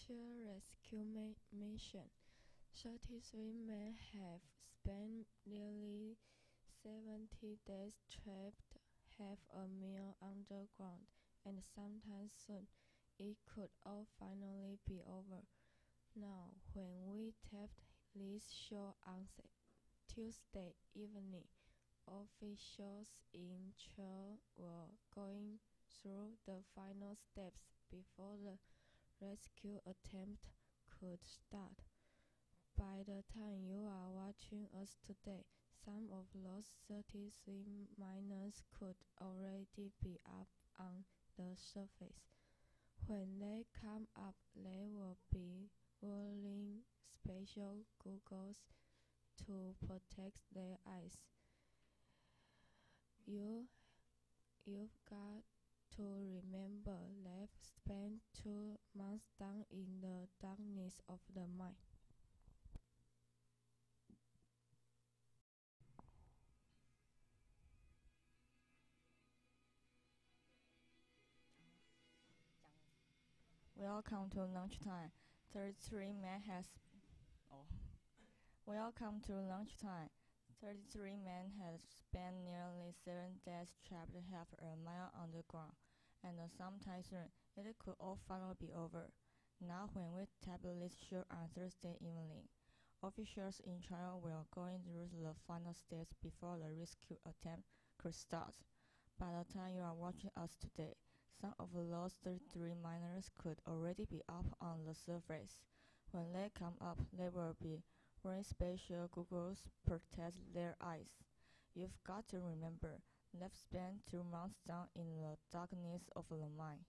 special rescue mission. 33 men have spent nearly 70 days trapped, have a meal underground, and sometime soon it could all finally be over. Now, when we taped this show on Tuesday evening, officials in charge were going through the final steps before the rescue attempt could start. By the time you are watching us today, some of those 33 miners could already be up on the surface. When they come up, they will be wearing special goggles to protect their eyes. You've got to remember they've spent 2 months down in the darkness of the mine. Welcome to lunchtime. 33 men Welcome to lunchtime. 33 men have spent nearly 7 days trapped half a mile underground, and sometime soon it could all finally be over. Now, when we tape this show on Thursday evening, officials in China were going through the final steps before the rescue attempt could start. By the time you are watching us today, some of those 33 miners could already be up on the surface. When they come up, they will be wearing special goggles to protect their eyes. You've got to remember, they've spent 2 months down in the darkness of the mine.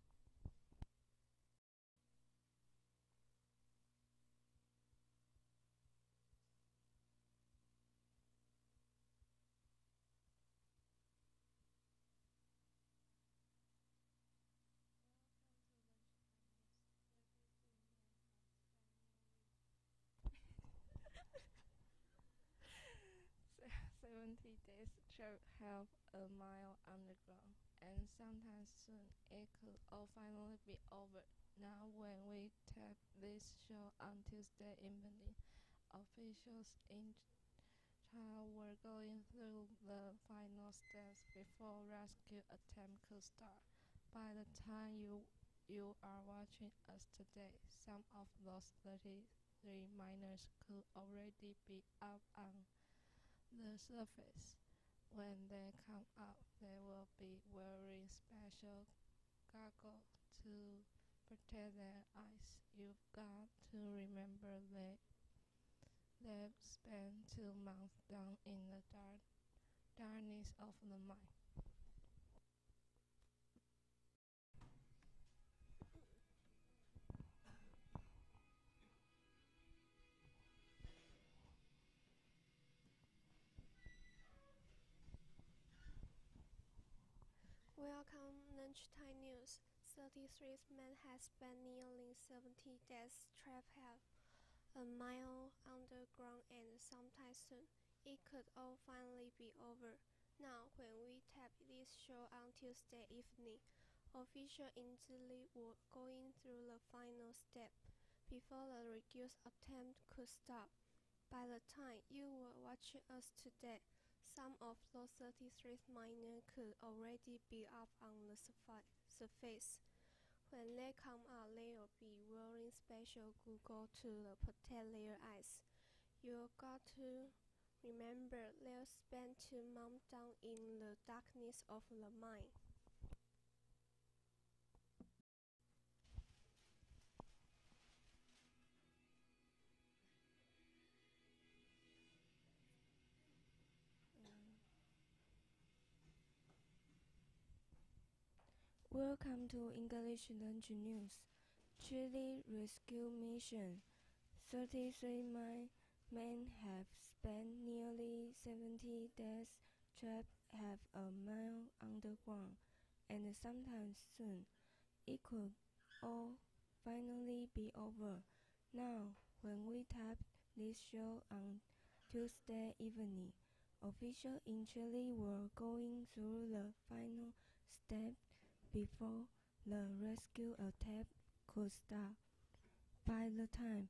"70 days trapped half a mile underground, and sometime soon it could all finally be over." Now, when we tape this show on Tuesday evening, officials in China were going through the final steps before rescue attempt could start. By the time you are watching us today, some of those 33 miners could already be up on the surface. When they come up, they will be wearing special goggles to protect their eyes. You've got to remember they've spent 2 months down in the darkness of the mine. Welcome lunchtime news. 33 men have spent nearly 70 days trapped half a mile underground, and sometime soon it could all finally be over. Now, when we tape this show on Tuesday evening, officials in Chile were going through the final step before the rescue attempt could start. By the time you were watching us today, some of those 33 miners could already be up on the surface. When they come out, they will be wearing special goggles to protect their eyes. You've got to remember they've spent 2 months down in the darkness of the mine. Welcome to English Lunch News. Chile Rescue Mission. 33 men have spent nearly 70 days trapped half a mile underground, and sometime soon it could all finally be over. Now, when we tape this show on Tuesday evening, officials in Chile were going through the final steps before the rescue attempt could start. By the time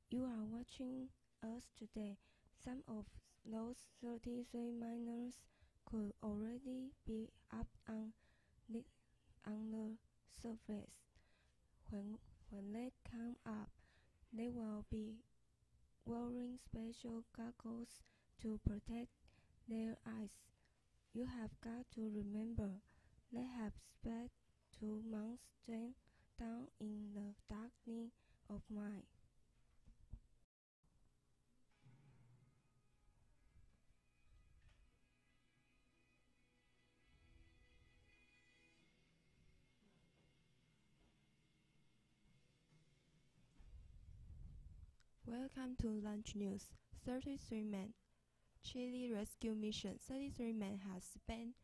you are watching us today, some of those 33 miners could already be up on the surface. When they come up, they will be wearing special goggles to protect their eyes. You have got to remember, they have spent 2 months down in the darkness of mine. Welcome to Lunch News. 33 men. Chile rescue mission. 33 men have spent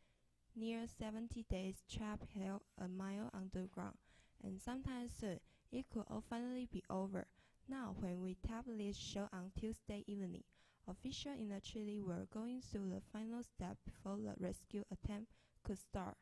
near 70 days trapped held a mile underground, and sometime soon it could all finally be over. Now, when we tap this show on Tuesday evening, officials in the Chile were going through the final step before the rescue attempt could start.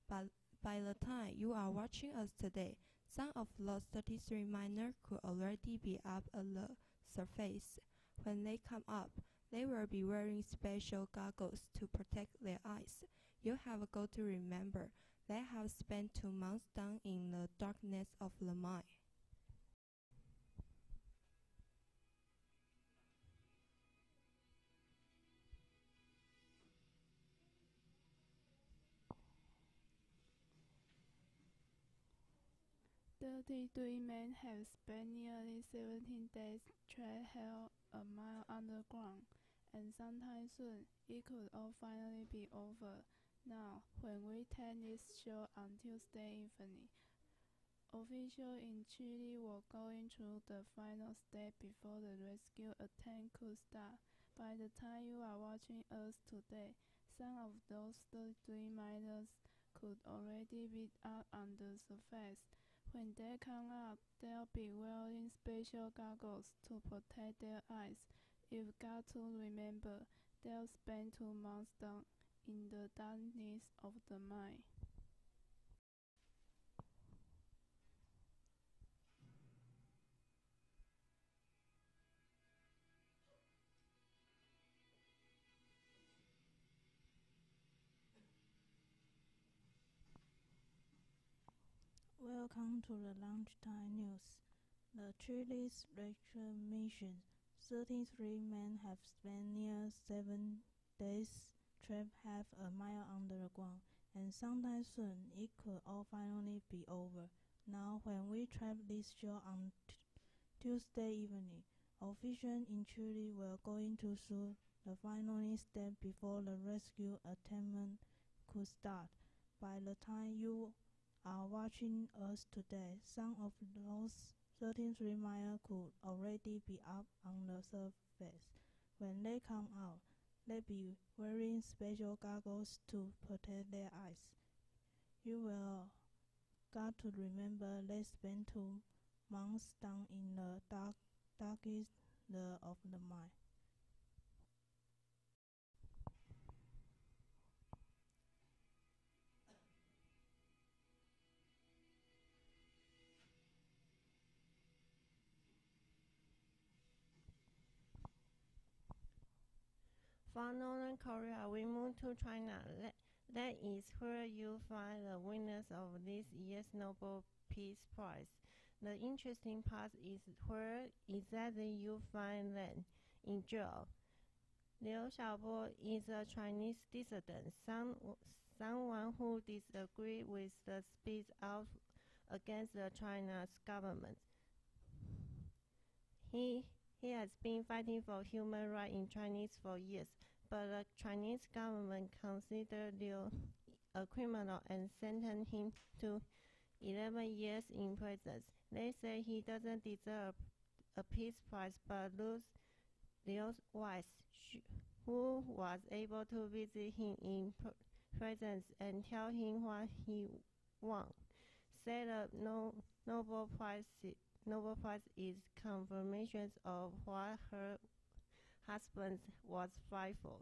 But by the time you are watching us today, some of those 33 miners could already be up at the surface. When they come up, they will be wearing special goggles to protect their eyes. You have got to remember, they have spent 2 months down in the darkness of the mine. "33 men have spent nearly 17 days trapped held a mile underground, and sometime soon it could all finally be over. Now, when we tape this show on Tuesday evening, officials in Chile were going through the final step before the rescue attempt could start. By the time you are watching us today, some of those 33 miners could already be up on the surface. When they come up, they'll be wearing special goggles to protect their eyes. You've got to remember, they'll spend 2 months down in the darkness of the mine." Welcome to the lunchtime news. The Chile's rescue mission. 33 men have spent near 7 days trapped half a mile underground, and sometime soon it could all finally be over. Now, when we trap this show on Tuesday evening, officials in Chile were going through the final step before the rescue attempt could start. By the time you are watching us today, some of those 33 miners could already be up on the surface. When they come out, they'll be wearing special goggles to protect their eyes. You will got to remember, they spent 2 months down in the darkest of the mine. From Northern Korea, we move to China. That is where you find the winners of this year's Nobel Peace Prize. The interesting part is where exactly you find them: in jail. Liu Xiaobo is a Chinese dissident, someone who disagreed with the speech out against the China's government. He has been fighting for human rights in China for years, but the Chinese government considered Liu a criminal and sentenced him to 11 years in prison. They say he doesn't deserve a peace prize, but Liu's wife, who was able to visit him in prison and tell him what he wants, said the Nobel Prize is confirmation of what her husband was fighting for.